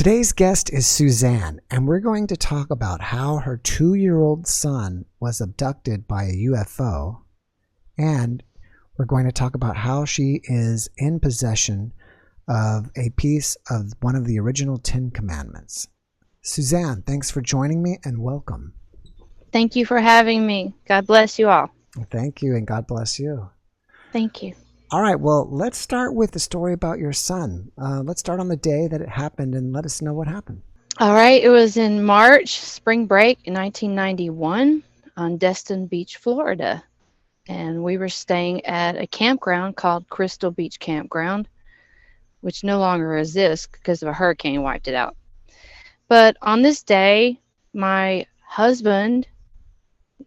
Today's guest is Suzanne, and we're going to talk about how her 2-year-old son was abducted by a UFO, and we're going to talk about how she is in possession of a piece of one of the original 10 Commandments. Suzanne, thanks for joining me and welcome. Thank you for having me. God bless you all. Thank you, and God bless you. Thank you. All right, well, let's start with the story about your son. Let's start on the day that it happened and let us know what happened. All right, it was in March, spring break in 1991 on Destin Beach, Florida. And we were staying at a campground called Crystal Beach Campground, which no longer exists because of a hurricane wiped it out. But on this day, my husband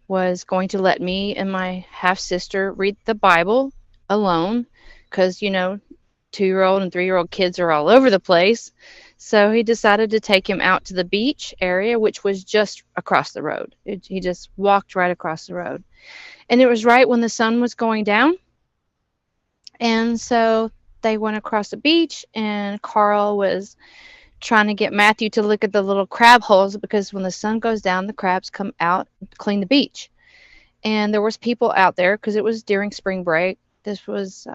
was going to let me and my half-sister read the Bible alone because, 2-year-old and 3-year-old kids are all over the place. So he decided to take him out to the beach area, which was just across the road. He just walked right across the road. And it was right when the sun was going down. And so they went across the beach, and Carl was trying to get Matthew to look at the little crab holes because when the sun goes down, the crabs come out and clean the beach. And there was people out there because it was during spring break. This was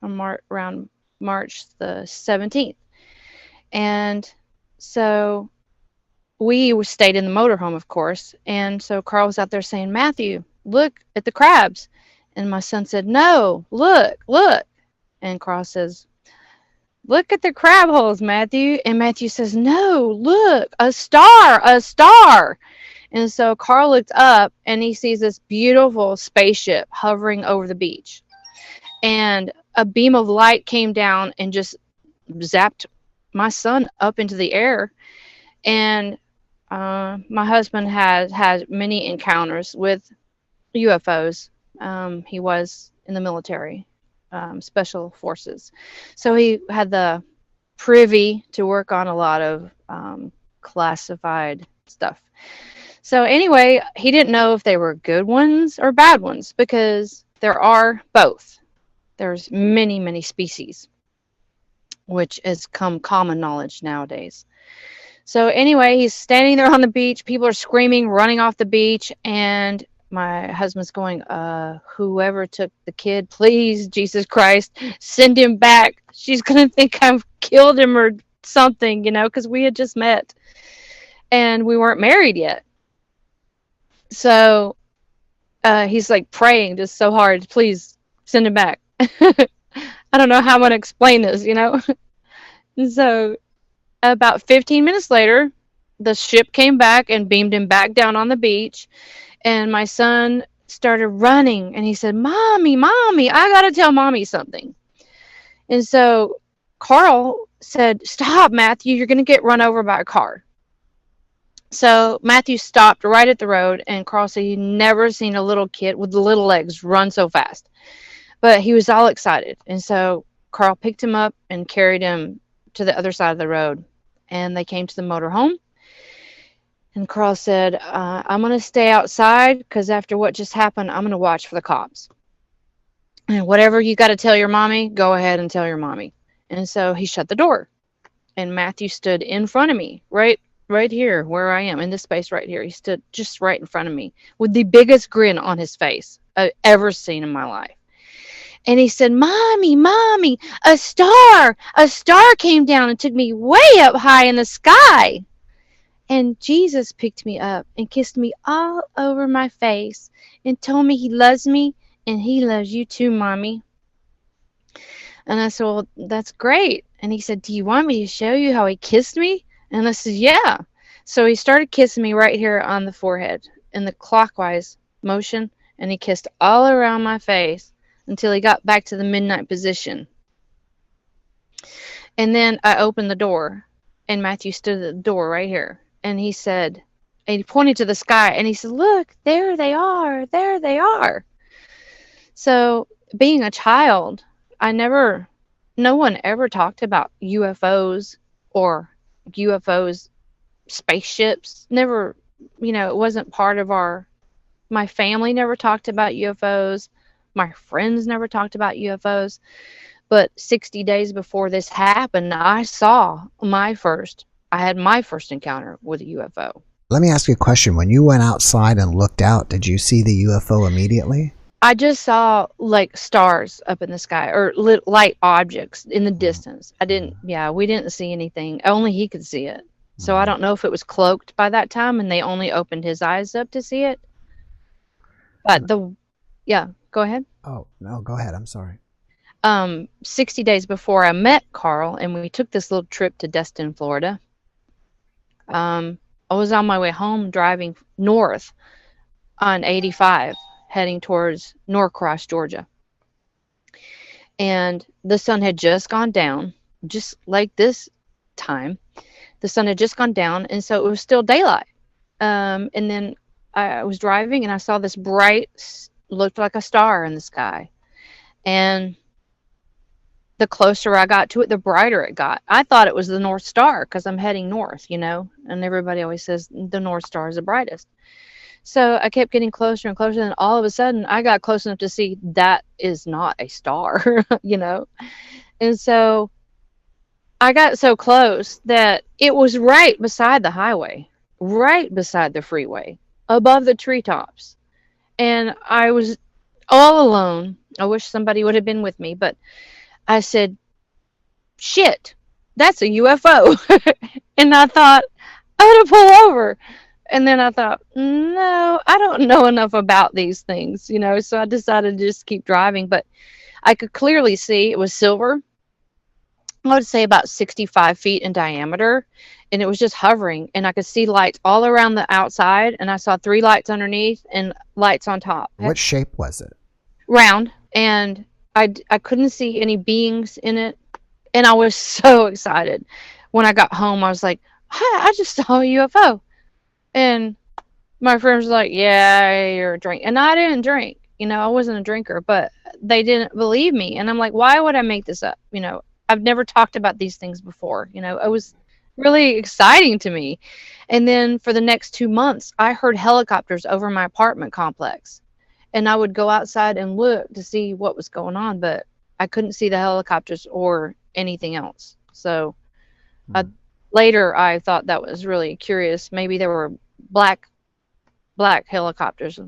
around March the 17th. And so we stayed in the motorhome, of course. And so Carl was out there saying, "Matthew, look at the crabs." And my son said, "No, look. And Carl says, "Look at the crab holes, Matthew." And Matthew says, "No, look, a star. And so Carl looked up and he sees this beautiful spaceship hovering over the beach. And a beam of light came down and just zapped my son up into the air. And my husband has had many encounters with UFOs. He was in the military, special forces. So he had the privy to work on a lot of classified stuff. So anyway, he didn't know if they were good ones or bad ones because there are both. There's many, many species, which has come common knowledge nowadays. So anyway, he's standing there on the beach. People are screaming, running off the beach. And my husband's going, whoever took the kid, please, Jesus Christ, send him back. She's going to think I've killed him or something, because we had just met. And we weren't married yet. So he's like praying just so hard, please send him back. I don't know how I'm going to explain this, So about 15 minutes later, the ship came back and beamed him back down on the beach. And my son started running and he said, Mommy, I got to tell Mommy something. And so Carl said, "Stop, Matthew, you're going to get run over by a car." So Matthew stopped right at the road, and Carl said he'd never seen a little kid with little legs run so fast. But he was all excited. And so Carl picked him up and carried him to the other side of the road. And they came to the motorhome. And Carl said, "I'm going to stay outside because after what just happened, I'm going to watch for the cops. And whatever you got to tell your mommy, go ahead and tell your mommy." And so he shut the door. And Matthew stood in front of me, right here where I am, in this space right here. He stood just right in front of me with the biggest grin on his face I've ever seen in my life. And he said, Mommy, a star came down and took me way up high in the sky. And Jesus picked me up and kissed me all over my face and told me he loves me and he loves you too, Mommy. And I said, "Well, that's great." And he said, "Do you want me to show you how he kissed me?" And I said, "Yeah." So he started kissing me right here on the forehead in the clockwise motion. And he kissed all around my face until he got back to the midnight position. And then I opened the door, and Matthew stood at the door right here. And he said, and he pointed to the sky, and he said, "Look, there they are. So being a child, no one ever talked about UFOs or UFOs, spaceships. Never, it wasn't part of my family never talked about UFOs. My friends never talked about UFOs. But 60 days before this happened, I had my first encounter with a UFO. Let me ask you a question. When you went outside and looked out, did you see the UFO immediately? I just saw like stars up in the sky or light objects in the distance. We didn't see anything. Only he could see it. So I don't know if it was cloaked by that time and they only opened his eyes up to see it. But go ahead. Oh, no, go ahead. I'm sorry. 60 days before I met Carl and we took this little trip to Destin, Florida. I was on my way home driving north on 85, heading towards Norcross, Georgia. And the sun had just gone down, just like this time. The sun had just gone down, and so it was still daylight. And then I was driving, and I saw this bright, looked like a star in the sky. And the closer I got to it, the brighter it got. I thought it was the North Star because I'm heading north, and everybody always says the North Star is the brightest. So I kept getting closer and closer, and all of a sudden I got close enough to see that is not a star, And so I got so close that it was right beside the highway, right beside the freeway, above the treetops. And I was all alone. I wish somebody would have been with me, but I said, shit, that's a UFO. And I thought, I ought to pull over. And then I thought, no, I don't know enough about these things, so I decided to just keep driving. But I could clearly see it was silver. I would say about 65 feet in diameter. And it was just hovering. And I could see lights all around the outside. And I saw 3 lights underneath and lights on top. What shape was it? Round. And I couldn't see any beings in it. And I was so excited. When I got home, I was like, I just saw a UFO. And my friend was like, yeah, you're a drink. And I didn't drink. I wasn't a drinker. But they didn't believe me. And I'm like, why would I make this up? I've never talked about these things before. It was really exciting to me. And then for the next 2 months, I heard helicopters over my apartment complex. And I would go outside and look to see what was going on, but I couldn't see the helicopters or anything else. So later I thought that was really curious. Maybe there were black helicopters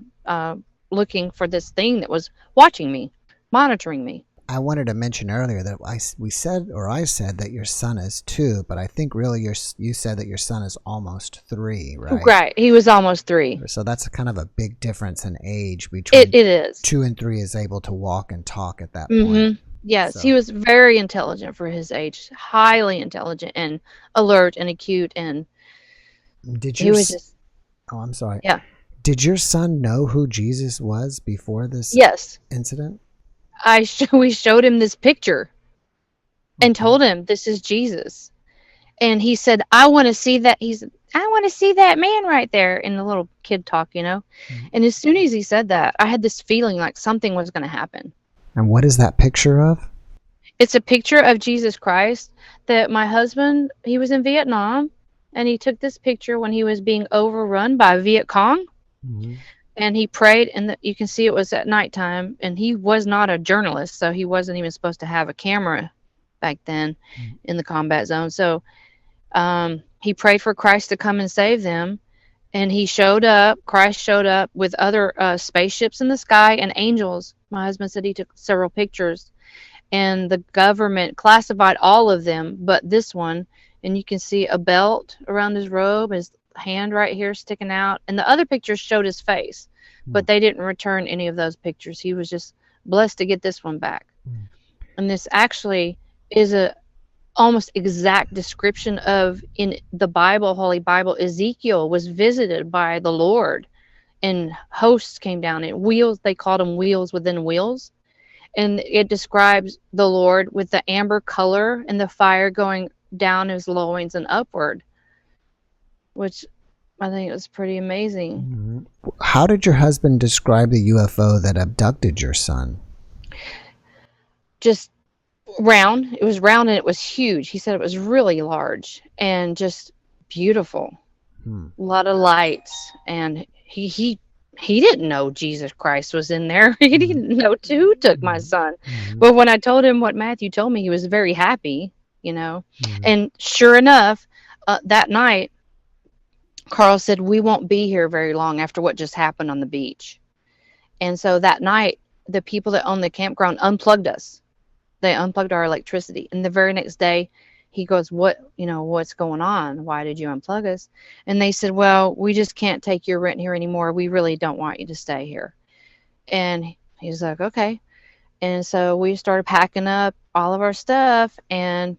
looking for this thing that was watching me, monitoring me. I wanted to mention earlier that I said that your son is 2, but I think really you said that your son is almost 3, right? Right. He was almost 3. So that's kind of a big difference in age between it is. 2 and 3 is able to walk and talk at that Mm-hmm. point. Yes, So- he was very intelligent for his age, highly intelligent and alert and acute, and Did he your was just Oh, I'm sorry. Yeah. Did your son know who Jesus was before this Yes. incident? We showed him this picture and Okay. told him this is Jesus. And he said, I want to see that. I want to see that man right there, in the little kid talk, Mhm. And as soon as he said that, I had this feeling like something was going to happen. And what is that picture of? It's a picture of Jesus Christ that my husband, he was in Vietnam, and he took this picture when he was being overrun by Viet Cong. Mhm. And he prayed, and you can see it was at nighttime, and he was not a journalist, so he wasn't even supposed to have a camera back then in the combat zone. So he prayed for Christ to come and save them, and Christ showed up with other spaceships in the sky and angels. My husband said he took several pictures, and the government classified all of them but this one, and you can see a belt around his robe, his hand right here sticking out, and the other pictures showed his face, but they didn't return any of those pictures. He was just blessed to get this one back. And this actually is a almost exact description of, in the Bible, Holy Bible, Ezekiel was visited by the Lord, and hosts came down in wheels. They called them wheels within wheels, and it describes the Lord with the amber color and the fire going down his loins and upward, which I think was pretty amazing. Mhm. How did your husband describe the UFO that abducted your son? Just round. It was round and it was huge. He said it was really large and just beautiful. A lot of lights, and he he didn't know Jesus Christ was in there. He Mhm. didn't know who took my Mhm. son. Mhm. But when I told him what Matthew told me, he was very happy, you know. Mhm. And sure enough, that night, Carl said, "We won't be here very long after what just happened on the beach." And so that night, the people that owned the campground unplugged us. They unplugged our electricity. And the very next day, he goes, what's going on? Why did you unplug us? And they said, well, we just can't take your rent here anymore. We really don't want you to stay here. And he's like, okay. And so we started packing up all of our stuff, and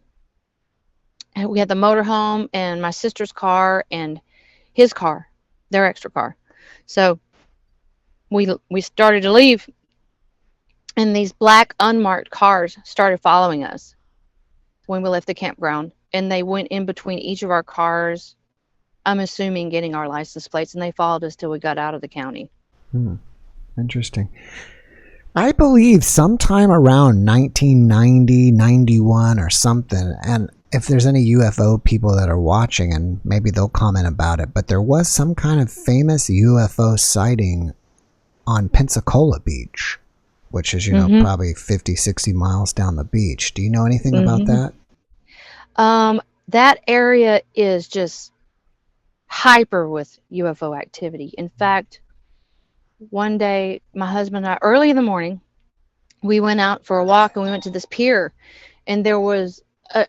we had the motorhome and my sister's car and his car, their extra car. So we started to leave, and these black unmarked cars started following us when we left the campground, and they went in between each of our cars. I'm assuming getting our license plates, and they followed us till we got out of the county. Hmm. Interesting. I believe sometime around 1990, 91 or something, and if there's any UFO people that are watching, and maybe they'll comment about it, but there was some kind of famous UFO sighting on Pensacola Beach, which is, Mhm. probably 50, 60 miles down the beach. Do you know anything about Mhm. that? That area is just hyper with UFO activity. In fact, one day, my husband and I, early in the morning, we went out for a walk, and we went to this pier, and there was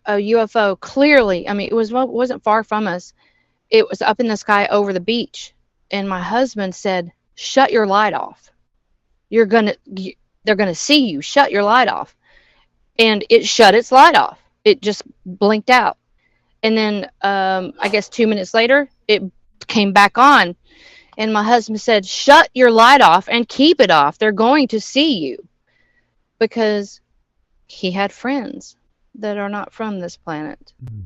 a UFO. Clearly, I mean, wasn't far from us. It was up in the sky over the beach, and my husband said, "Shut your light off. You're gonna, they're gonna see you. Shut your light off." And it shut its light off. It just blinked out, and then I guess 2 minutes later, it came back on. And my husband said, "Shut your light off and keep it off. They're going to see you," because he had friends that are not from this planet, Mm.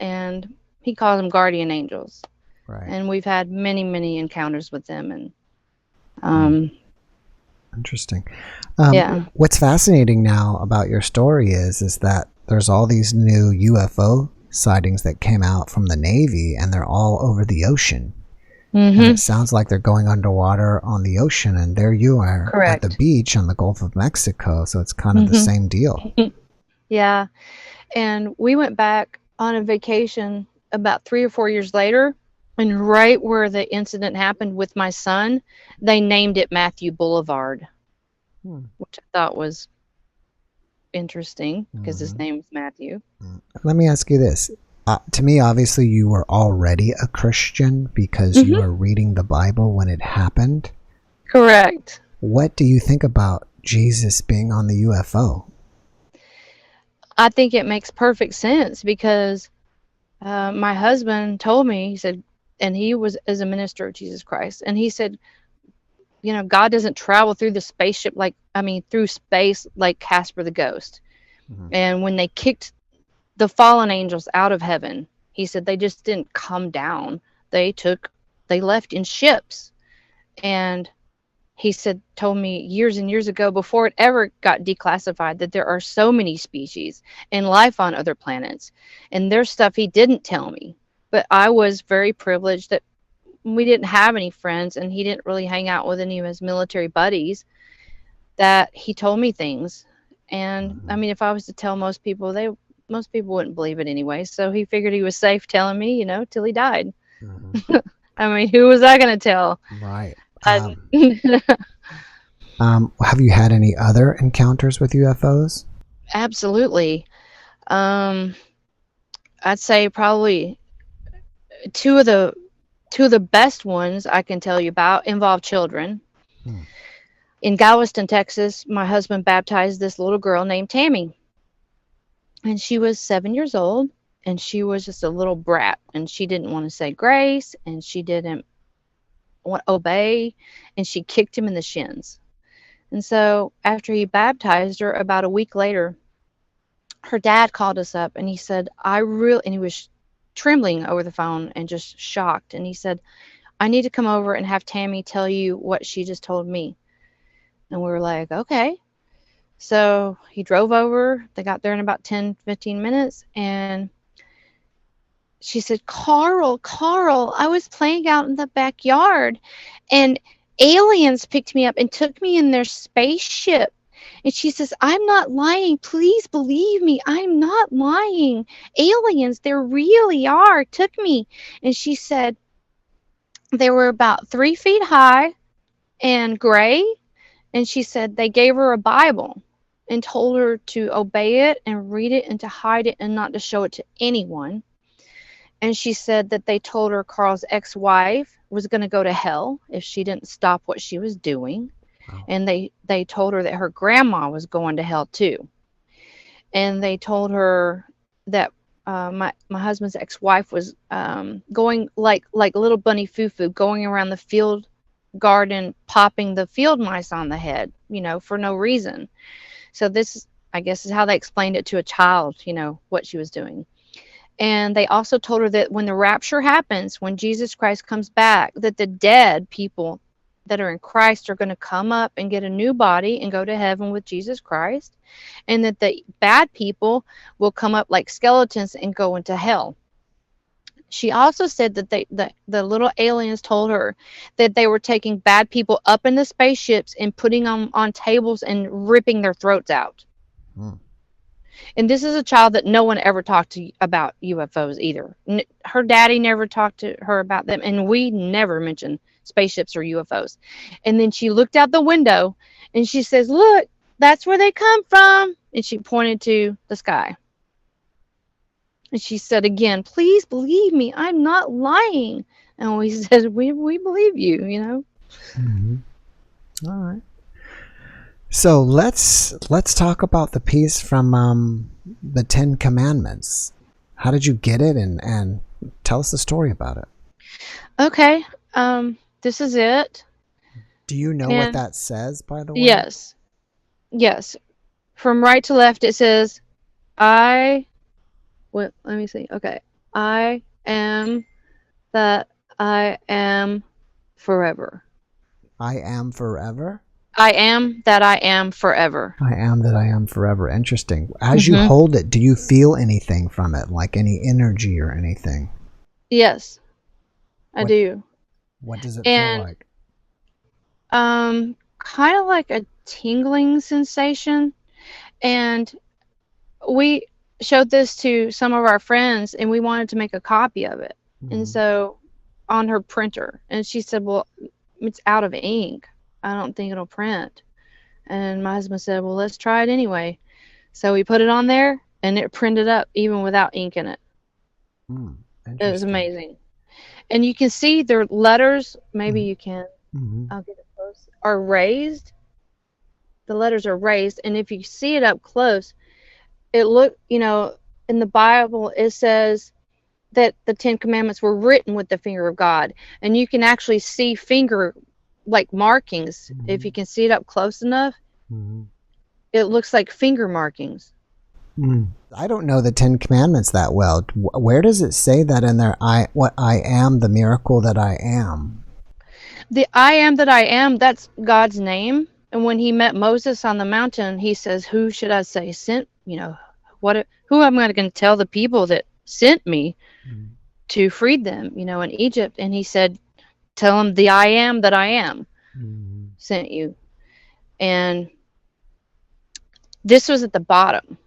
and he calls them guardian angels. Right. And we've had many, many encounters with them. And Mm. um, Interesting. yeah. What's fascinating now about your story is that there's all these new UFO sightings that came out from the Navy, and they're all over the ocean. And it Mhm. sounds like they're going underwater on the ocean, and there you are at the Correct. beach on the Gulf of Mexico. So it's kind of the Mhm. same deal. Yeah. And we went back on a vacation about 3 or 4 years later, and right where the incident happened with my son, they named it Matthew Boulevard, Hmm. which I thought was interesting because his Mhm. name was Matthew. Let me ask you this. To me, obviously, you were already a Christian because you Mhm. were reading the Bible when it happened. Correct. What do you think about Jesus being on the UFO? I think it makes perfect sense because my husband told me, he said, and he was as a minister of Jesus Christ, and he said, God doesn't travel through the spaceship through space like Casper the Ghost. Mhm. And when they kicked the fallen angels out of heaven, he said they just didn't come down. They left in ships. And he told me years and years ago, before it ever got declassified, that there are so many species and life on other planets. And there's stuff he didn't tell me. But I was very privileged that we didn't have any friends, and he didn't really hang out with any of his military buddies, that he told me things. And I Mhm. mean, if I was to tell most people wouldn't believe it anyway. So he figured he was safe telling me, till he died. Mhm. I mean, who was I going to tell? Right. I, Have you had any other encounters with UFOs? absolutely. Um, I'd say probably two of the two of the best ones I can tell you about involve children. Hmm. In Galveston, Texas, my husband baptized this little girl named Tammy, and she was 7 years old, and she was just a little brat, and she didn't want to say grace, and she didn't want to obey, and she kicked him in the shins. And so after he baptized her, about a week later, her dad called us up, and he said, and he was trembling over the phone and just shocked. And he said, "I need to come over and have Tammy tell you what she just told me." And we were like, okay. So he drove over. They got there in about 10, 15 minutes. And she said, Carl, I was playing out in the backyard, and aliens picked me up and took me in their spaceship. And she says, I'm not lying. Please believe me. I'm not lying. Aliens, there really are, took me. And she said they were about 3 feet high and gray. And she said they gave her a Bible and told her to obey it and read it and to hide it and not to show it to anyone. And she said that they told her Carl's ex-wife was going to go to hell if she didn't stop what she was doing. Wow. And they told her that her grandma was going to hell too. And they told her that my husband's ex-wife was going like little bunny foo-foo, going around the field garden, popping the field mice on the head, for no reason. So this, I guess, is how they explained it to a child, what she was doing. And they also told her that when the rapture happens, when Jesus Christ comes back, that the dead people that are in Christ are going to come up and get a new body and go to heaven with Jesus Christ, and that the bad people will come up like skeletons and go into hell. She also said that the little aliens told her that they were taking bad people up in the spaceships and putting them on tables and ripping their throats out. Hmm. And this is a child that no one ever talked to about UFOs either. Her daddy never talked to her about them, and we never mentioned spaceships or UFOs. And then she looked out the window and she says, look, that's where they come from. And she pointed to the sky. And she said again, please believe me, I'm not lying. And we said, we believe you, Mm-hmm. All right. So let's talk about the piece from the Ten Commandments. How did you get it, and tell us the story about it? Okay. This is it. Do you know what that says, by the way? Yes. From right to left, it says, let me see. Okay. I am that I am forever. I am forever? I am that I am forever. I am that I am forever. Interesting. As you hold it, do you feel anything from it, like any energy or anything? Yes, I do. What does it feel like? Kind of like a tingling sensation. And we showed this to some of our friends, and we wanted to make a copy of it. And so on her printer, and she said, well, it's out of ink. I don't think it'll print. And my husband said, well, let's try it anyway. So we put it on there, and it printed up even without ink in it. It was amazing. And you can see their letters, maybe you can, I'll get it close, are raised. The letters are raised, and if you see it up close, it in the Bible, it says that the Ten Commandments were written with the finger of God. And you can actually see finger like markings. If you can see it up close enough, it looks like finger markings. I don't know the Ten Commandments that well. Where does it say that in there? What I am, the miracle that I am. The I am that I am, that's God's name. And when he met Moses on the mountain, he says, who should I say sent, who am I going to tell the people that sent me to free them, in Egypt? And he said, tell them the I am that I am sent you. And this was at the bottom.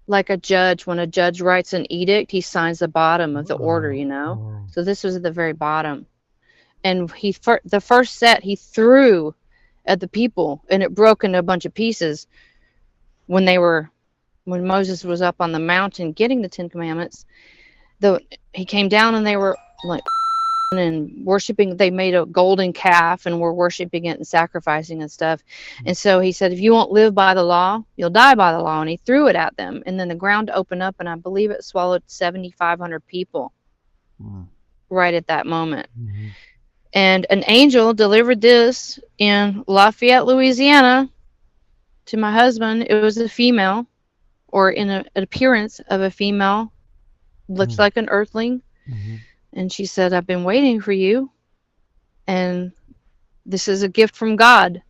Like a judge, when a judge writes an edict, he signs the bottom of the order, So this was at the very bottom. And the first set he threw at the people, and it broke into a bunch of pieces when Moses was up on the mountain getting the Ten Commandments. He came down, and they were like and worshiping. They made a golden calf and were worshiping it and sacrificing and stuff. And so he said, if you won't live by the law, you'll die by the law. And he threw it at them, and then the ground opened up, and I believe it swallowed 7,500 people right at that moment. And an angel delivered this in Lafayette, Louisiana, to my husband. It was a female, or in an appearance of a female, looked like an earthling. And she said, I've been waiting for you, and this is a gift from God.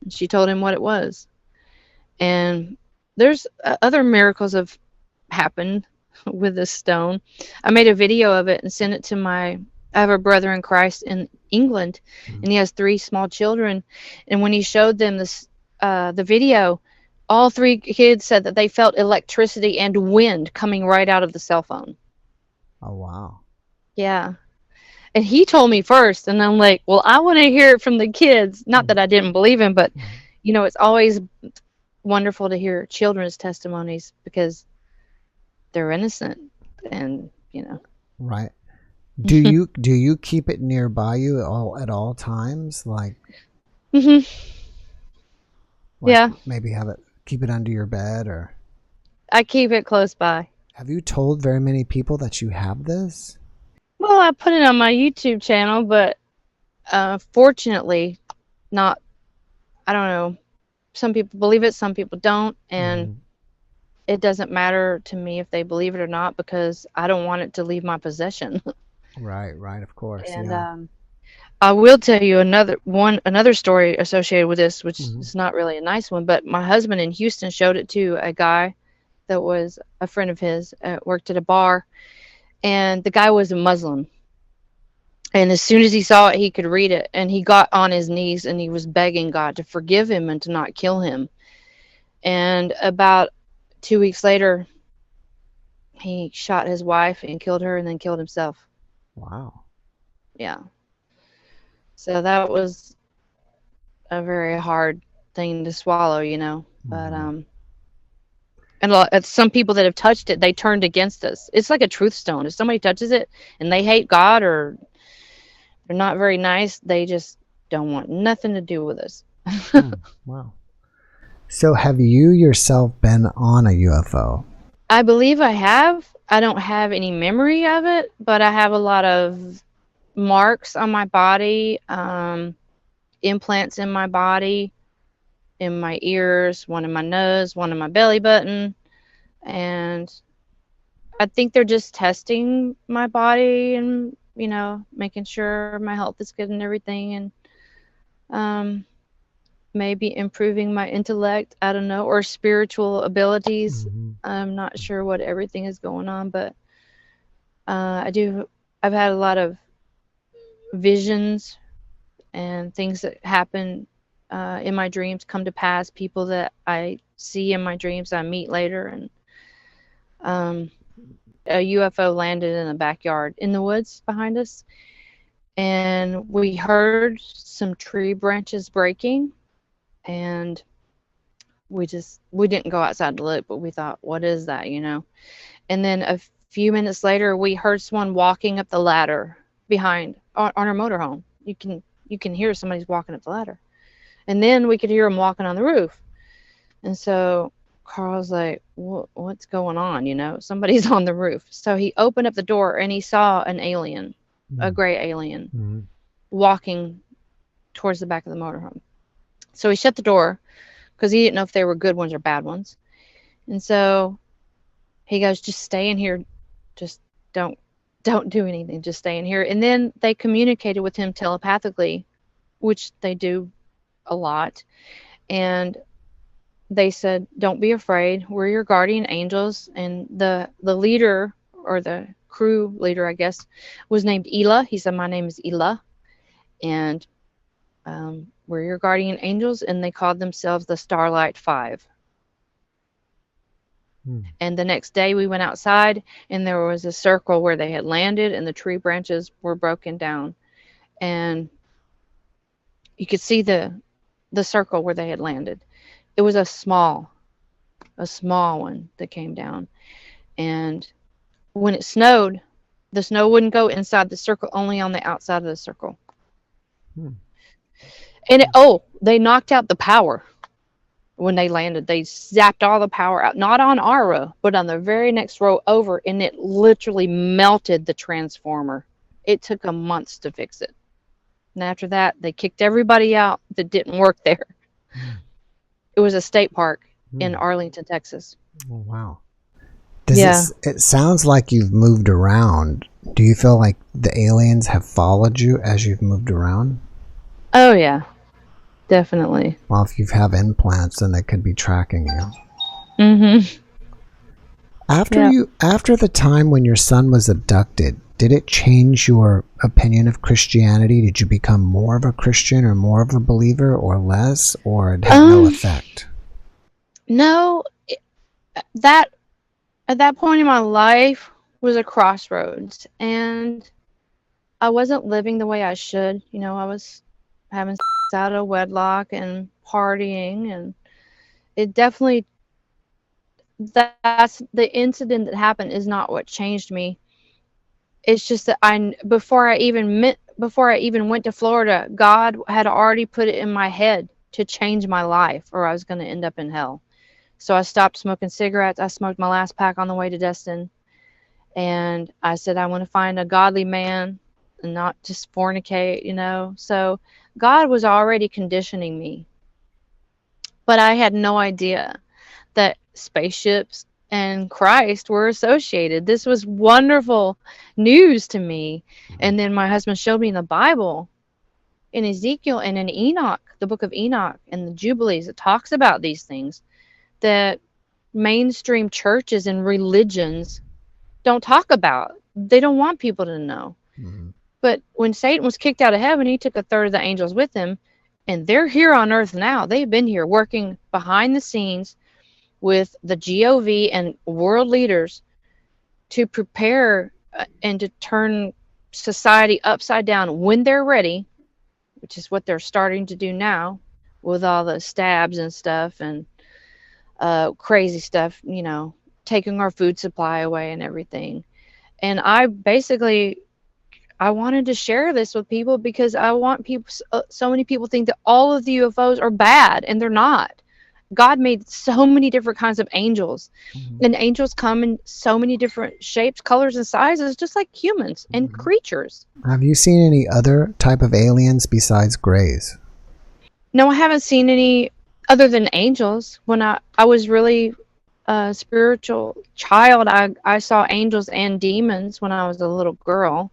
And she told him what it was. And there's other miracles have happened with this stone. I made a video of it and sent it to my I have a brother in Christ in England, and he has 3 small children. And when he showed them the video, all 3 kids said that they felt electricity and wind coming right out of the cell phone. Oh, wow. Yeah. And he told me first, and I'm like, well, I want to hear it from the kids. Not that I didn't believe him, but, it's always wonderful to hear children's testimonies because they're innocent and, Right. Do you keep it nearby you at all times? Like, hmm yeah, maybe keep it under your bed, or I keep it close by. have you told very many people that you have this? Well, I put it on my YouTube channel, but fortunately, not. I don't know. Some people believe it, some people don't, and it doesn't matter to me if they believe it or not because I don't want it to leave my possession. Right, of course. And Yeah. I will tell you another story associated with this, which is not really a nice one, but my husband in Houston showed it to a guy that was a friend of his, worked at a bar, and the guy was a Muslim. And as soon as he saw it, he could read it, and he got on his knees and he was begging God to forgive him and to not kill him. And about 2 weeks later, he shot his wife and killed her and then killed himself. Wow. Yeah. So that was a very hard thing to swallow, But and some people that have touched it, they turned against us. It's like a truth stone. If somebody touches it and they hate God or they're not very nice, they just don't want nothing to do with us. Wow. So have you yourself been on a UFO? I believe I have. I don't have any memory of it, but I have a lot of marks on my body, implants in my body, in my ears, one in my nose, one in my belly button. And I think they're just testing my body and, making sure my health is good and everything. And maybe improving my intellect, I don't know, or spiritual abilities. I'm not sure what everything is going on, but I've had a lot of visions and things that happen in my dreams come to pass, people that I see in my dreams I meet later. And a UFO landed in a backyard in the woods behind us, and we heard some tree branches breaking, and we didn't go outside to look, but we thought, what is that, And then a few minutes later, we heard someone walking up the ladder behind on our motorhome. You can hear somebody's walking up the ladder, and then we could hear them walking on the roof. And so Carl's like, what's going on? Somebody's on the roof. So he opened up the door and he saw an alien, a gray alien, walking towards the back of the motorhome. So he shut the door because he didn't know if they were good ones or bad ones. And so he goes, just stay in here. Just don't do anything. Just stay in here. And then they communicated with him telepathically, which they do a lot. And they said, don't be afraid. We're your guardian angels. And the leader, or the crew leader, I guess, was named Ela. He said, my name is Ela. And we're your guardian angels. And they called themselves the Starlight Five. And the next day we went outside and there was a circle where they had landed and the tree branches were broken down. And you could see the circle where they had landed. It was a small one that came down. And when it snowed, the snow wouldn't go inside the circle, only on the outside of the circle. And they knocked out the power when they landed. They zapped all the power out, not on our row, but on the very next row over, and it literally melted the transformer. It took them months to fix it. And after that, they kicked everybody out that didn't work there. It was a state park in Arlington, Texas. Oh, wow. It sounds like you've moved around. Do you feel like the aliens have followed you as you've moved around? Oh, yeah. Definitely. Well, if you have implants, then they could be tracking you. After the time when your son was abducted, Did it change your opinion of Christianity? Did you become more of a Christian or more of a believer or less, or it had no effect? No, that at that point in my life was a crossroads, and I wasn't living the way I should. You know, I was having sex out of wedlock and partying, and it definitely, that's the incident that happened is not what changed me. It's just that before I even went to Florida, God had already put it in my head to change my life, or I was going to end up in hell. So I stopped smoking cigarettes. I smoked my last pack on the way to Destin, and I said I want to find a godly man and not just fornicate, you know. So God was already conditioning me, but I had no idea that spaceships and Christ were associated. This was wonderful news to me. And then my husband showed me in the Bible, in Ezekiel and in Enoch, the book of Enoch and the Jubilees, it talks about these things that mainstream churches and religions don't talk about. They don't want people to know. Mm-hmm. But when Satan was kicked out of heaven, he took a third of the angels with him, and they're here on earth now. They've been here working behind the scenes with the GOV and world leaders to prepare and to turn society upside down when they're ready, which is what they're starting to do now with all the stabs and stuff and crazy stuff, you know, taking our food supply away and everything. And I wanted to share this with people because I want people, so many people think that all of the UFOs are bad, and they're not. God made so many different kinds of angels, and angels come in so many different shapes, colors, and sizes, just like humans and creatures. Have you seen any other type of aliens besides grays? No, I haven't seen any other than angels. When I was really a spiritual child, I saw angels and demons when I was a little girl.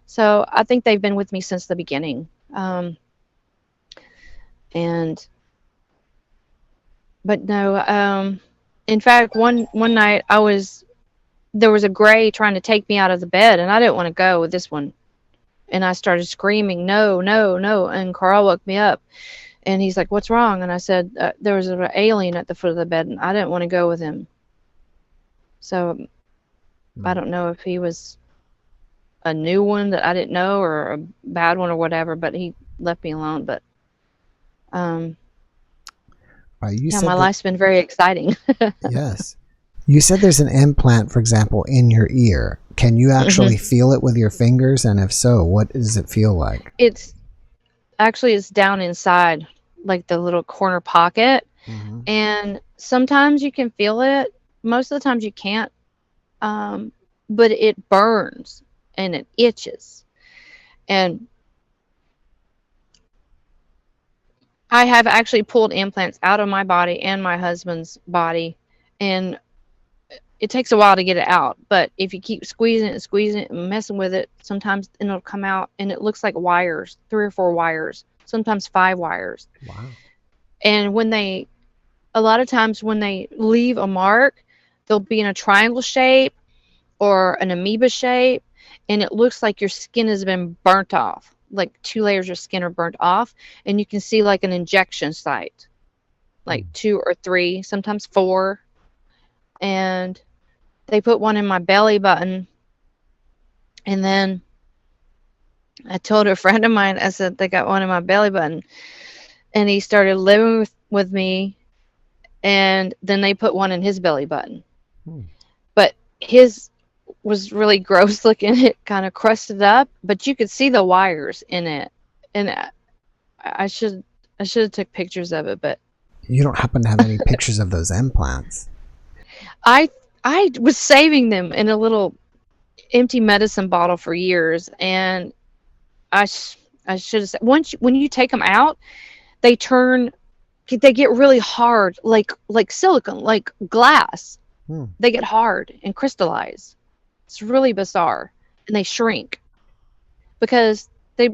So I think they've been with me since the beginning. But no, in fact, one night there was a gray trying to take me out of the bed, and I didn't want to go with this one. And I started screaming, no, no, no. And Carl woke me up, and he's like, what's wrong? And I said, there was an alien at the foot of the bed, and I didn't want to go with him. So I don't know if he was a new one that I didn't know or a bad one or whatever, but he left me alone. But Right, yeah, my life's been very exciting. Yes. You said there's an implant, for example, in your ear. Can you actually feel it with your fingers? And if so, what does it feel like? It's down inside, like the little corner pocket. And sometimes you can feel it. Most of the times you can't. But it burns and it itches. And I have actually pulled implants out of my body and my husband's body, and it takes a while to get it out. But if you keep squeezing it and messing with it, sometimes it'll come out, and it looks like wires, 3 or 4 wires, sometimes 5 wires. Wow. And a lot of times when they leave a mark, they'll be in a triangle shape or an amoeba shape, and it looks like your skin has been burnt off, like 2 layers of skin are burnt off, and you can see like an injection site, like 2 or 3, sometimes 4. And they put one in my belly button, and then I told a friend of mine, I said they got one in my belly button, and he started living with me, and then they put one in his belly button. But his was really gross looking. It kind of crusted up, but you could see the wires in it. And I should have took pictures of it, but you don't happen to have any pictures of those implants? I was saving them in a little empty medicine bottle for years, and I should have said, when you take them out, they get really hard, like silicone, like glass. They get hard and crystallize. It's really bizarre, and they shrink because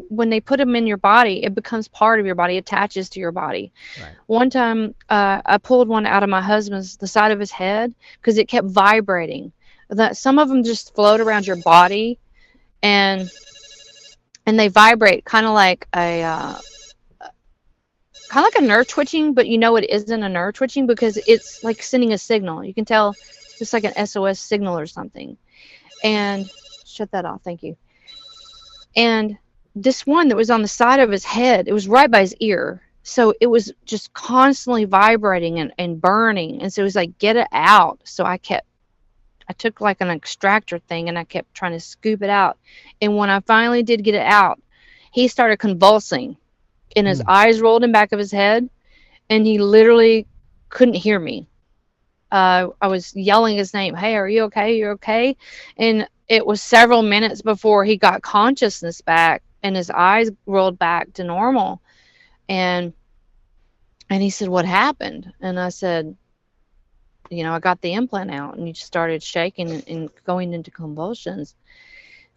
when they put them in your body, it becomes part of your body, attaches to your body. Right. One time, I pulled one out of the side of his head, because it kept vibrating. That some of them just float around your body, and they vibrate kind of like a nerve twitching, but you know it isn't a nerve twitching because it's like sending a signal. You can tell just like an SOS signal or something. And shut that off, thank you. And this one that was on the side of his head, it was right by his ear. So it was just constantly vibrating and burning. And so it was like, get it out. So I took like an extractor thing and I kept trying to scoop it out. And when I finally did get it out, he started convulsing and his eyes rolled in back of his head and he literally couldn't hear me. I was yelling his name. Hey, are you okay? You're okay? And it was several minutes before he got consciousness back and his eyes rolled back to normal. And he said, what happened? And I said, I got the implant out. And he just started shaking and going into convulsions.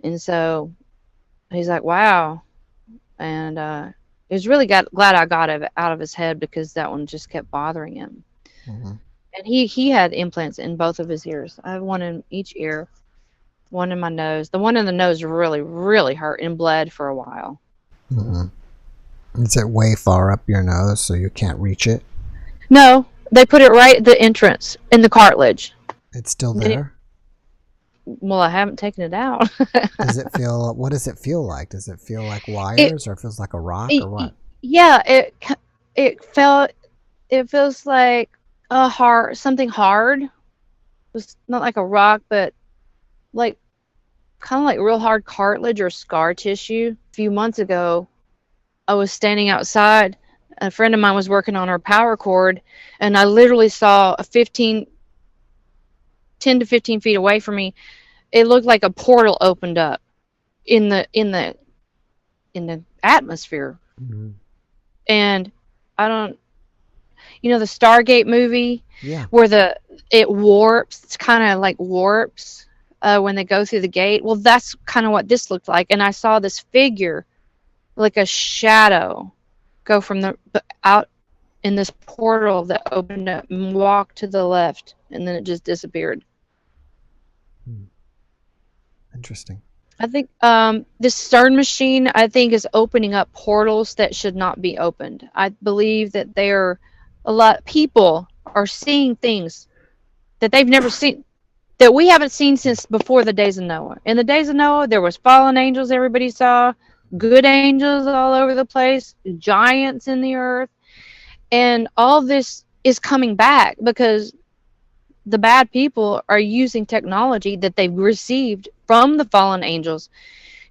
And so he's like, wow. And he was really glad I got it out of his head because that one just kept bothering him. Mm-hmm. And he had implants in both of his ears. I have one in each ear, one in my nose. The one in the nose really, really hurt and bled for a while. Mm-hmm. Is it way far up your nose so you can't reach it? No, they put it right at the entrance in the cartilage. It's still there? Well, I haven't taken it out. What does it feel like? Does it feel like wires or it feels like a rock or what? Yeah, it feels like something hard. It's not like a rock, but like kind of like real hard cartilage or scar tissue. A few months ago, I was standing outside. A friend of mine was working on her power cord, and I literally saw 10 to 15 feet away from me. It looked like a portal opened up in the atmosphere. Mm-hmm. And I don't, the Stargate movie, where it warps. It's kind of like warps when they go through the gate. Well, that's kind of what this looked like. And I saw this figure, like a shadow, go from out in this portal that opened up and walk to the left, and then it just disappeared. Interesting. I think this CERN machine, I think, is opening up portals that should not be opened. I believe that a lot of people are seeing things that they've never seen, that we haven't seen since before the days of Noah. In the days of Noah, there was fallen angels everybody saw, good angels all over the place, giants in the earth, and all this is coming back because the bad people are using technology that they've received from the fallen angels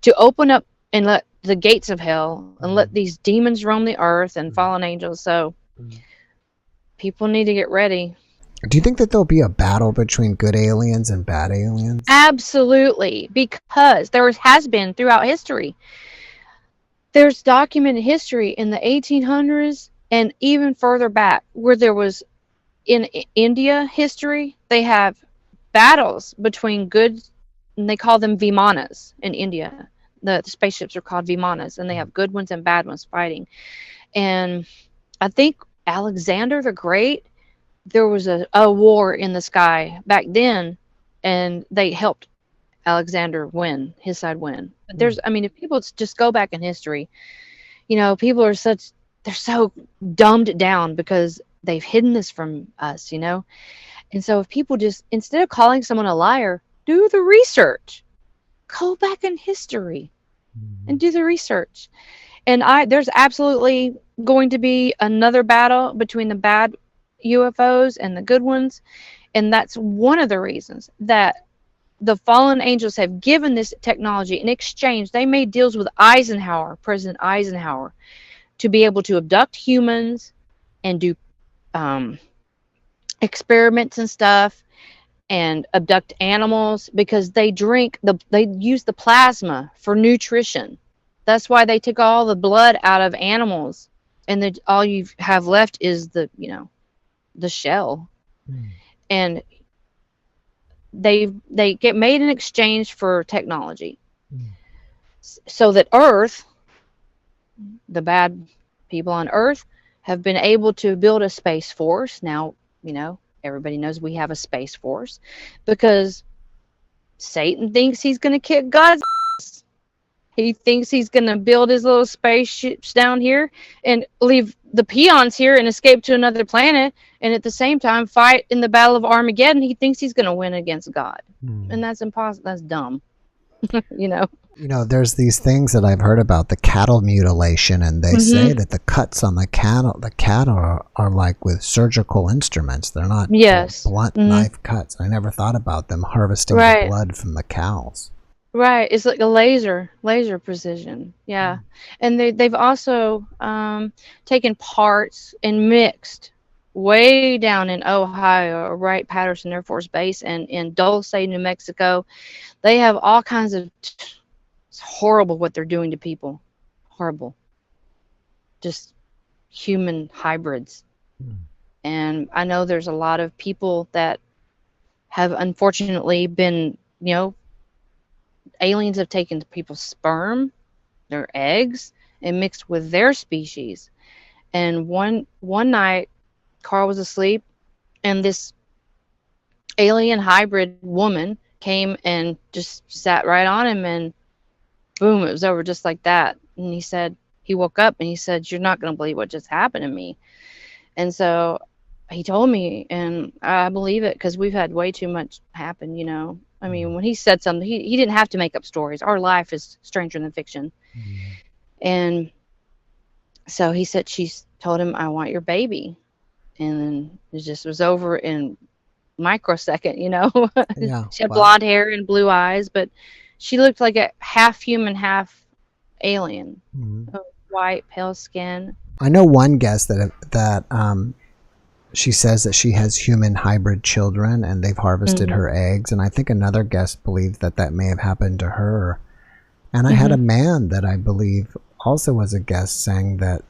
to open up and let the gates of hell and let these demons roam the earth and fallen angels. So people need to get ready. Do you think that there'll be a battle between good aliens and bad aliens? Absolutely, because there has been throughout history. There's documented history in the 1800s and even further back where there was, in India history, they have battles between good, and they call them Vimanas in India. The spaceships are called Vimanas, and they have good ones and bad ones fighting. And I think Alexander the Great, there was a war in the sky back then, and they helped Alexander win, his side win. If people just go back in history, people are they're so dumbed down because they've hidden this from us, And so if people just, instead of calling someone a liar, do the research. Go back in history and do the research. And there's absolutely going to be another battle between the bad UFOs and the good ones. And that's one of the reasons that the fallen angels have given this technology in exchange. They made deals with President Eisenhower, to be able to abduct humans and do experiments and stuff and abduct animals because they use the plasma for nutrition. That's why they took all the blood out of animals, and all you have left is the shell. And they get made in exchange for technology, so that Earth, the bad people on Earth, have been able to build a space force. Now, everybody knows we have a space force because Satan thinks he's going to kick God's ass. He thinks he's going to build his little spaceships down here and leave the peons here and escape to another planet, and at the same time fight in the Battle of Armageddon. He thinks he's going to win against God. And that's impossible. That's dumb. You know? You know, there's these things that I've heard about the cattle mutilation, and they say that the cuts on the cattle are like with surgical instruments. They're not blunt knife cuts. I never thought about them harvesting the blood from the cows. Right, it's like a laser precision. Yeah, and they've also taken parts and mixed way down in Ohio, right, Patterson Air Force Base, and in Dulce, New Mexico. They have all kinds of. It's horrible what they're doing to people. Horrible. Just human hybrids. And I know there's a lot of people that have unfortunately been, you know, aliens have taken people's sperm, their eggs, and mixed with their species. And one night, Carl was asleep, and this alien hybrid woman came and just sat right on him, and boom, it was over just like that. And he woke up and he said, "You're not going to believe what just happened to me." And so he told me, and I believe it because we've had way too much happen, you know. I mean, when he said something, he didn't have to make up stories. Our life is stranger than fiction. And so he said, she told him, "I want your baby." And then it just was over in microsecond, you know. Yeah, she had blonde hair and blue eyes, but she looked like a half human, half alien. White, pale skin. I know one guest that she says that she has human hybrid children and they've harvested her eggs, and I think another guest believed that may have happened to her. And I had a man that I believe also was a guest saying that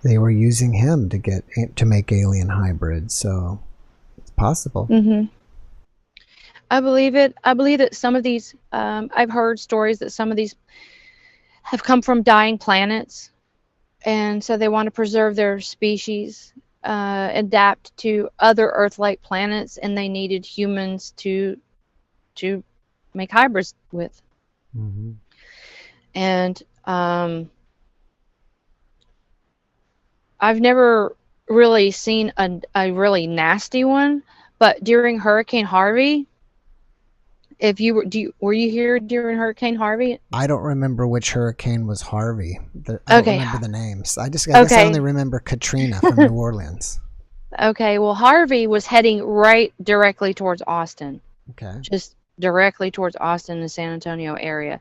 they were using him to make alien hybrids, so it's possible. I believe it. I believe that some of these, I've heard stories that some of these have come from dying planets, and so they want to preserve their species, adapt to other Earth-like planets, and they needed humans to make hybrids with. And I've never really seen a really nasty one, but during Hurricane Harvey, were you here during Hurricane Harvey? I don't remember which hurricane was Harvey. I don't remember the names. I guess I only remember Katrina from New Orleans. Okay, well, Harvey was heading right directly towards Austin. Okay. Just directly towards Austin and the San Antonio area.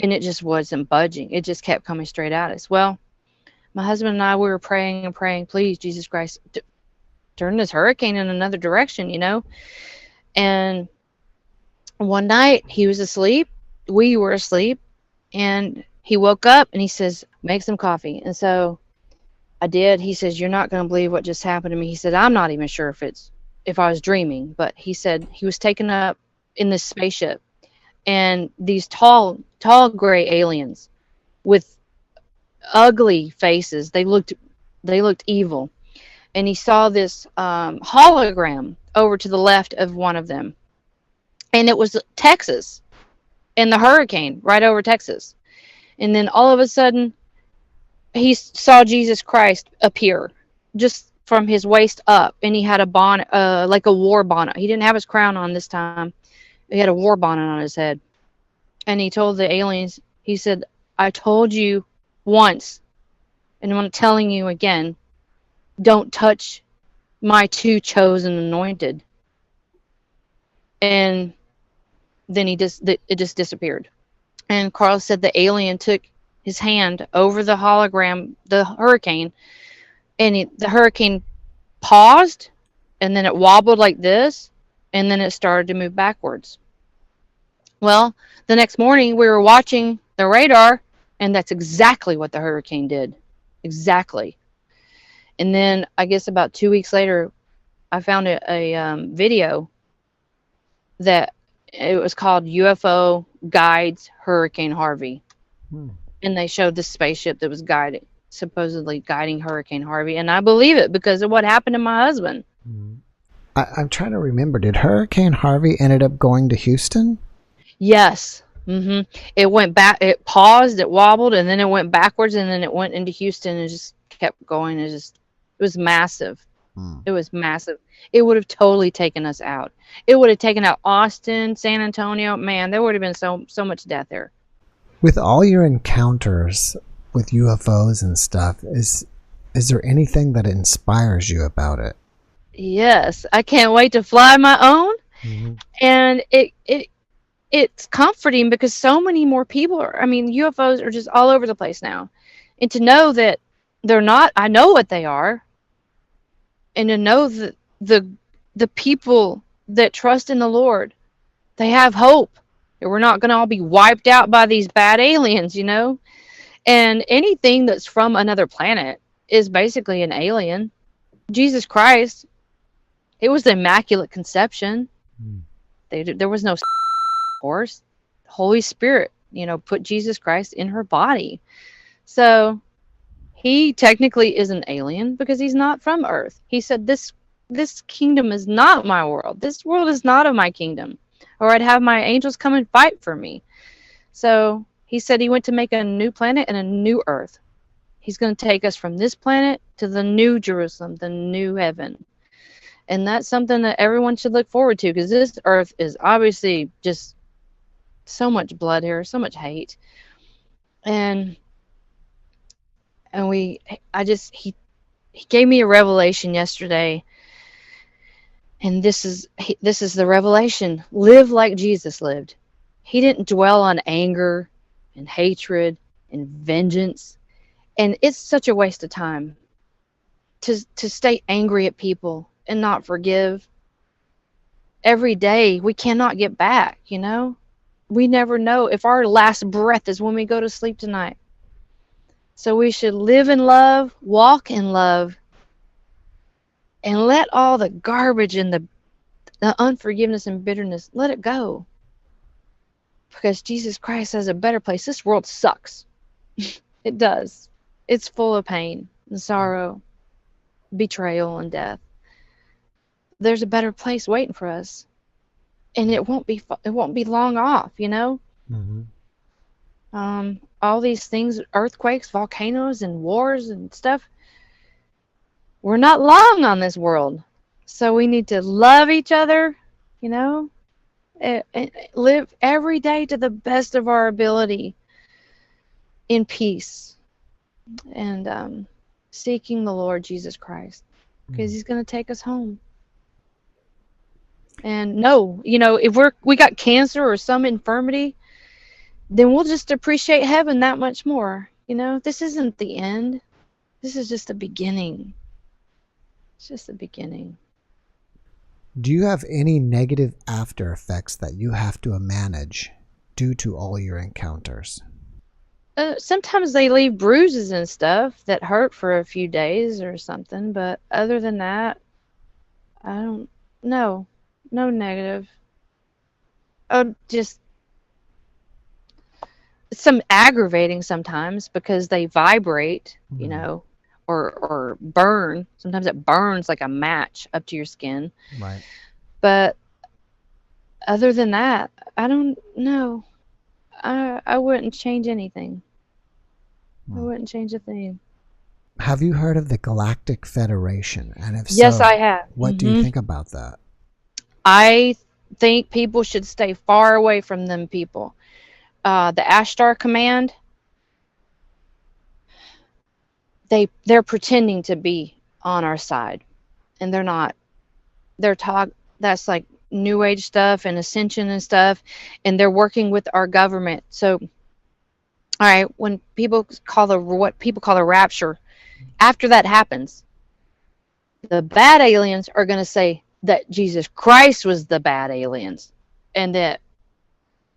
And it just wasn't budging. It just kept coming straight at us. Well, my husband and I, we were praying and praying, "Please, Jesus Christ, turn this hurricane in another direction," you know? And one night he was asleep, we were asleep, and he woke up and he says, "Make some coffee." And so I did. He says, "You're not going to believe what just happened to me." He said, "I'm not even sure if I was dreaming," but he said he was taken up in this spaceship, and these tall gray aliens with ugly faces, they looked evil, and he saw this hologram over to the left of one of them. And it was Texas and the hurricane right over Texas. And then all of a sudden, he saw Jesus Christ appear just from his waist up. And he had a bonnet, like a war bonnet. He didn't have his crown on this time. He had a war bonnet on his head. And he told the aliens, he said, "I told you once, and I'm telling you again, don't touch my two chosen anointed." And then it just disappeared. And Carl said the alien took his hand over the hologram, the hurricane, and the hurricane paused, and then it wobbled like this, and then it started to move backwards. Well, the next morning we were watching the radar, and that's exactly what the hurricane did. Exactly. And then I guess about 2 weeks later, I found a video that it was called UFO Guides Hurricane Harvey. And they showed this spaceship that was supposedly guiding Hurricane Harvey. And I believe it because of what happened to my husband. I'm trying to remember. Did Hurricane Harvey ended up going to Houston? Yes. It went back. It paused. It wobbled, and then it went backwards, and then it went into Houston, and just kept going. It was massive. Hmm. It was massive. It would have totally taken us out. It would have taken out Austin, San Antonio. Man, there would have been so much death there. With all your encounters with UFOs and stuff, is there anything that inspires you about it? Yes, I can't wait to fly my own, Mm-hmm. and it's comforting because so many more people are. I mean, UFOs are just all over the place now, and to know that they're not. I know what they are, and to know that the people that trust in the Lord, they have hope. That we're not going to all be wiped out by these bad aliens, you know. And anything that's from another planet is basically an alien. Jesus Christ, it was the Immaculate Conception. Mm. There was no course. Holy Spirit, put Jesus Christ in her body. So he technically is an alien because he's not from Earth. He said, this kingdom is not my world. This world is not of my kingdom, or I'd have my angels come and fight for me. So he said he went to make a new planet and a new Earth. He's going to take us from this planet to the new Jerusalem, the new heaven. And that's something that everyone should look forward to, because this Earth is obviously just so much blood here, so much hate. And he gave me a revelation yesterday, and this is the revelation. Live like Jesus lived. He didn't dwell on anger and hatred and vengeance, and it's such a waste of time to stay angry at people and not forgive. Every day we cannot get back, we never know if our last breath is when we go to sleep tonight. So we should live in love, walk in love, and let all the garbage and the unforgiveness and bitterness, let it go. Because Jesus Christ has a better place. This world sucks. It does. It's full of pain and sorrow, betrayal and death. There's a better place waiting for us. And it won't be long off, Mm-hmm. All these things, earthquakes, volcanoes, and wars and stuff, we're not long on this world. So we need to love each other, and live every day to the best of our ability in peace, and seeking the Lord Jesus Christ, because he's going to take us home. And no, if we got cancer or some infirmity, then we'll just appreciate heaven that much more. This isn't the end. This is just the beginning. It's just the beginning. Do you have any negative after effects that you have to manage due to all your encounters? Sometimes they leave bruises and stuff that hurt for a few days or something, but other than that, I don't know. No negative. Oh, just some aggravating sometimes because they vibrate, or burn. Sometimes it burns like a match up to your skin. Right. But other than that, I don't know. I wouldn't change anything. I wouldn't change a thing. Have you heard of the Galactic Federation? And if Yes, so, I have. what do you think about that? I think people should stay far away from them people. The Ashtar Command, they're pretending to be on our side, and they're not. That's like New Age stuff and Ascension and stuff, and they're working with our government. So, all right, when what people call the rapture, after that happens, the bad aliens are going to say that Jesus Christ was the bad aliens, and that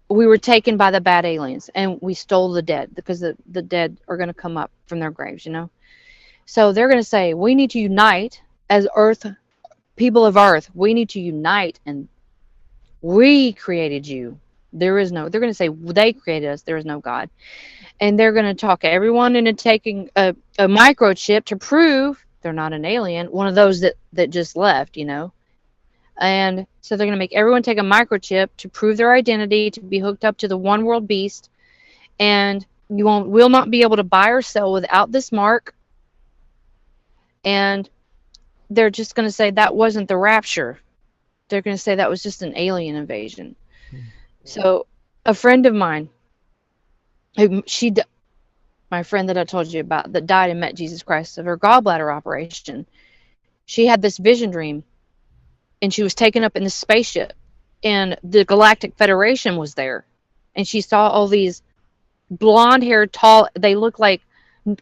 we were taken by the bad aliens and we stole the dead, because the dead are going to come up from their graves, So they're going to say, we need to unite as people of Earth. We need to unite, and we created you. They're going to say they created us. There is no God. And they're going to talk everyone into taking a microchip to prove they're not an alien, one of those that just left, And so they're going to make everyone take a microchip to prove their identity, to be hooked up to the one world beast. And you will not be able to buy or sell without this mark. And they're just going to say that wasn't the rapture. They're going to say that was just an alien invasion. So a friend of mine, my friend that I told you about that died and met Jesus Christ of her gallbladder operation, she had this vision dream, and she was taken up in this spaceship, and the Galactic Federation was there, and she saw all these blonde-haired, tall. They look like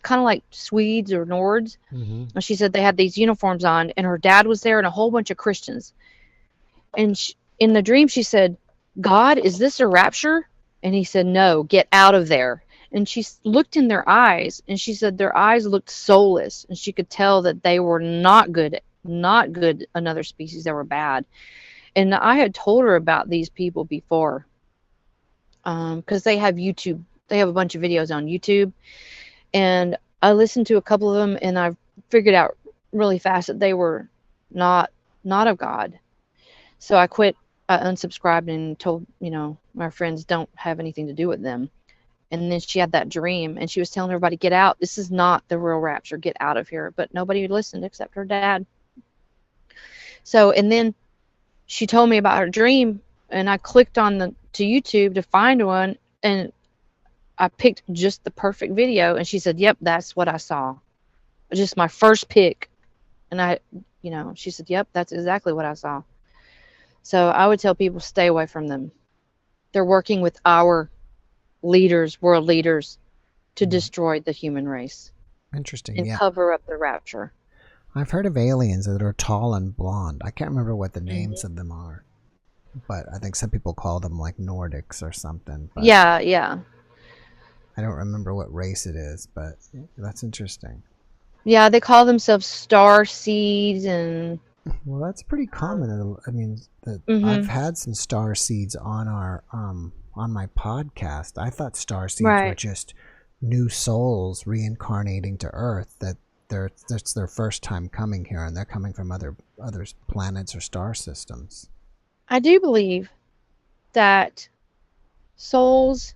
kind of like Swedes or Nords. And she said they had these uniforms on, and her dad was there, and a whole bunch of Christians. And in the dream, she said, "God, is this a rapture?" And he said, "No, get out of there." And she looked in their eyes, and she said their eyes looked soulless, and she could tell that they were not good, another species. They were bad. And I had told her about these people before, because they have YouTube. They have a bunch of videos on YouTube, and I listened to a couple of them, and I figured out really fast that they were not of God. So I quit. I unsubscribed and told my friends don't have anything to do with them. And then she had that dream, and she was telling everybody, "Get out. This is not the real rapture. Get out of here." But nobody listened except her dad. So, and then she told me about her dream, and I clicked on to YouTube to find one, and I picked just the perfect video, and she said, "Yep, that's what I saw." Just my first pick. And she said, "Yep, that's exactly what I saw." So I would tell people, stay away from them. They're working with our leaders, world leaders, to destroy the human race. Interesting. And cover up the rapture. I've heard of aliens that are tall and blonde. I can't remember what the names of them are, but I think some people call them like Nordics or something. But yeah. I don't remember what race it is, but that's interesting. Yeah, they call themselves star seeds, and well, that's pretty common. I mean, I've had some star seeds on our on my podcast. I thought star seeds were just new souls reincarnating to Earth. That's their first time coming here, and they're coming from other planets or star systems. I do believe that souls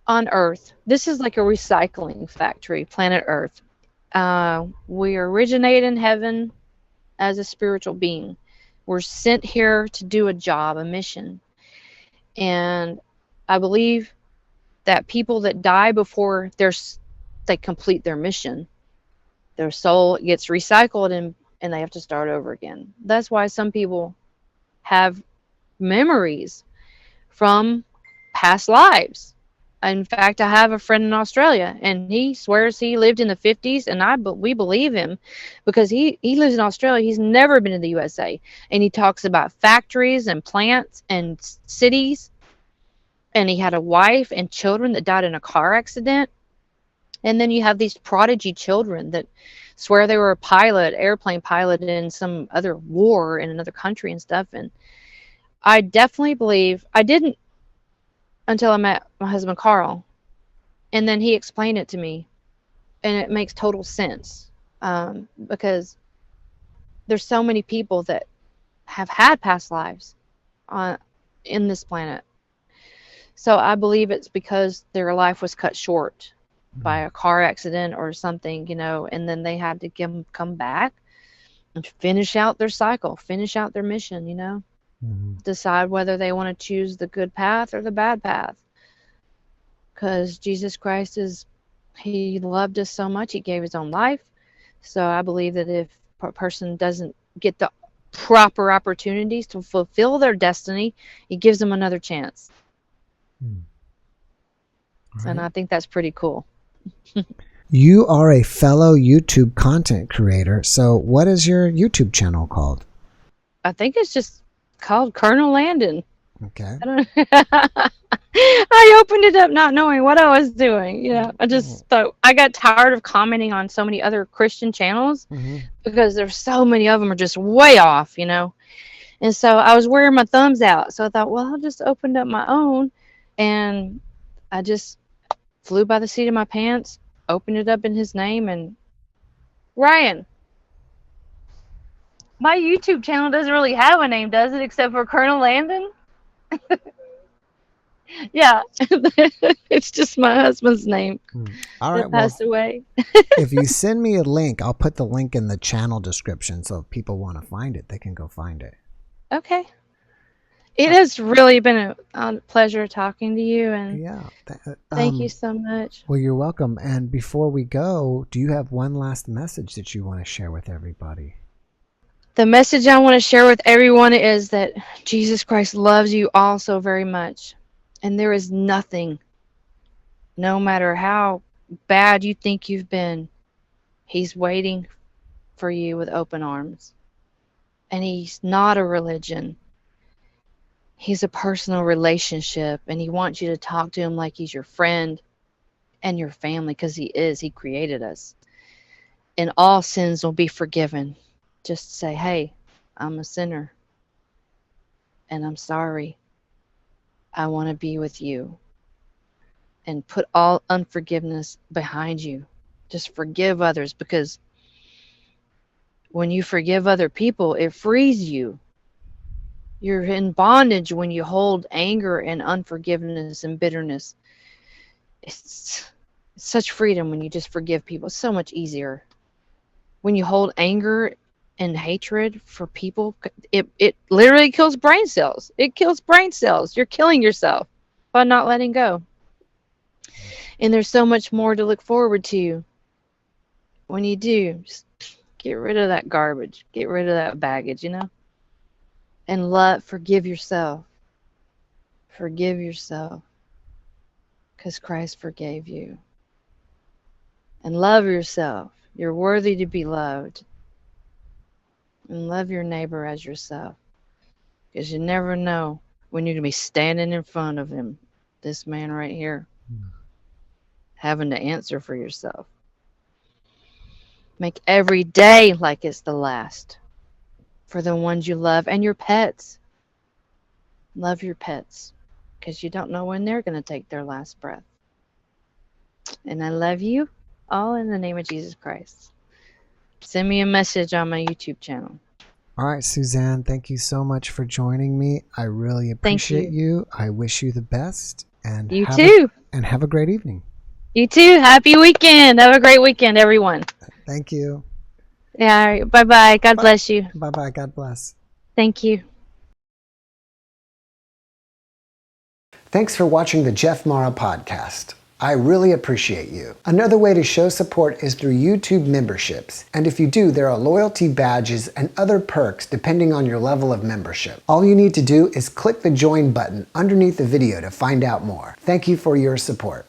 on Earth. This is like a recycling factory, planet Earth. We originate in heaven as a spiritual being. We're sent here to do a job, a mission. And I believe that people that die before they complete their mission, their soul gets recycled and they have to start over again. That's why some people have memories from past lives. In fact, I have a friend in Australia, and he swears he lived in the 50s, and we believe him because he lives in Australia. He's never been in the USA, and he talks about factories and plants and cities, and he had a wife and children that died in a car accident. And then you have these prodigy children that swear they were a pilot, airplane pilot in some other war in another country and stuff. And I definitely believe, I didn't until I met my husband Carl, and then he explained it to me, and it makes total sense, because there's so many people that have had past lives in this planet. So I believe it's because their life was cut short by a car accident or something, and then they had to come back and finish out their cycle, finish out their mission, decide whether they want to choose the good path or the bad path. Because Jesus Christ he loved us so much, he gave his own life. So I believe that if a person doesn't get the proper opportunities to fulfill their destiny, he gives them another chance. Right. And I think that's pretty cool. You are a fellow YouTube content creator. So what is your YouTube channel called? I think it's just called Colonel Landon. Okay. I opened it up not knowing what I was doing. I just thought, I got tired of commenting on so many other Christian channels because there's so many of them are just way off, And so I was wearing my thumbs out. So I thought, well, I'll just open up my own. And I just flew by the seat of my pants, opened it up in his name, and Ryan. My YouTube channel doesn't really have a name, does it? Except for Colonel Landon? Yeah. It's just my husband's name All right. that Well, passed away. if you send me a link, I'll put the link in the channel description. So if people want to find it, they can go find it. Okay. It has really been a pleasure talking to you, and Yeah. thank you so much. Well, you're welcome. And before we go, do you have one last message that you want to share with everybody? The message I want to share with everyone is that Jesus Christ loves you all so very much. And there is nothing, no matter how bad you think you've been, He's waiting for you with open arms. And He's not a religion. He's a personal relationship, and He wants you to talk to Him like He's your friend and your family, because He is. He created us. And all sins will be forgiven. Just say, hey, I'm a sinner, and I'm sorry. I want to be with you. And put all unforgiveness behind you. Just forgive others, because when you forgive other people, it frees you. You're in bondage when you hold anger and unforgiveness and bitterness. It's such freedom when you just forgive people. It's so much easier. When you hold anger and hatred for people, it literally kills brain cells. It kills brain cells. You're killing yourself by not letting go. And there's so much more to look forward to when you do. Just get rid of that garbage. Get rid of that baggage, and forgive yourself. Forgive yourself, because Christ forgave you. And love yourself. You're worthy to be loved. And love your neighbor as yourself, because you never know when you're going to be standing in front of him, this man right here, having to answer for yourself. Make every day like it's the last for the ones you love and your pets. Love your pets, because you don't know when they're going to take their last breath. And I love you all in the name of Jesus Christ. Send me a message on my YouTube channel. All right, Suzanne, thank you so much for joining me. I really appreciate you. I wish you the best. And you too. Have a great evening. You too. Happy weekend. Have a great weekend, everyone. Thank you. Yeah. Bye-bye. God bless you. Bye-bye. God bless. Thank you. Thanks for watching the JeffMara podcast. I really appreciate you. Another way to show support is through YouTube memberships. And if you do, there are loyalty badges and other perks depending on your level of membership. All you need to do is click the join button underneath the video to find out more. Thank you for your support.